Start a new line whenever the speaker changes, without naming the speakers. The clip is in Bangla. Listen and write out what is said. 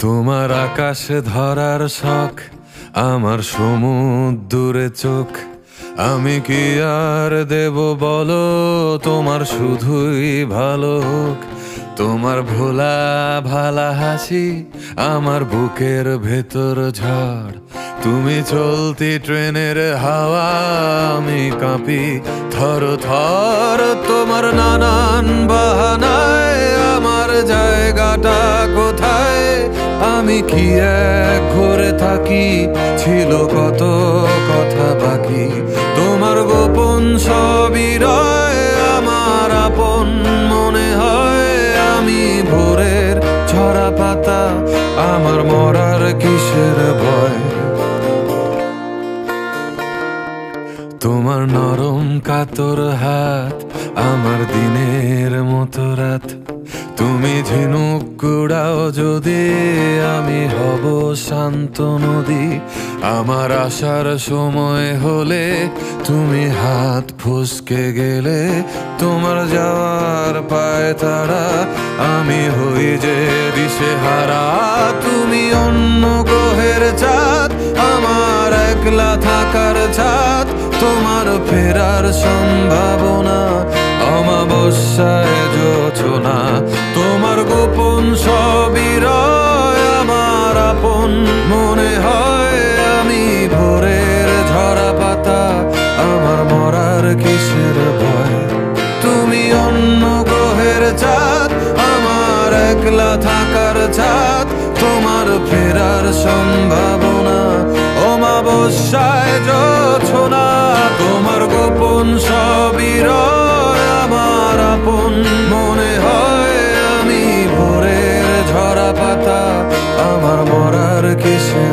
তোমার আকাশে ধরার শখ, আমার সমুদ্রে চোখ। আমি কি আর দেব বলো, তোমার শুধুই ভালো হোক। তোমার ভোলা ভালা হাসি আমার বুকের ভেতর ঝড়। তুমি চলতি ট্রেনের হাওয়া, আমি কাঁপি থর থর। তোমার নানান বাহানায় আমার জায়গাটা কোথায়? আমি কি এক ঘরে থাকি, ছিল কত কথা বাকি। তোমার গোপন সবই রয় আমার আপন মনে হয়। আমি ভোরের ঝরা পাতা, আমার মরার কিসের ভয়? তোমার নরম কাতর হাত আমার দিনের মতো রাত। তুমি ঝিনুক কুড়াও যদি, আমি হব শান্ত নদী। আমার আসার সময় হলে তুমি হাত ফসকে গেলে। তোমার যাওয়ার পায় তারা, আমি হই যে দিশেহারা। তুমি অন্য গ্রহের চাঁদ, আমার একলা থাকার ছাদ। তোমার ফেরার সম্ভাবনা অমাবস্যায় জোছনা। তোমার গোপন সবই রয় আমার আপন মনে হয়। আমি ভোরের ঝরা পাতা, আমার মরার কিসের ভয়? তুমি অন্য গ্রহের চাঁদ, আমার একলা থাকার ছাদ। তোমার ফেরার সম্ভাবনা অমাবস্যায় জোছনা। তোমার গোপন সবই রয় আমার আপন মনে হয়। আমি ভোরের ঝরা পাতা, আমার মরার কিসে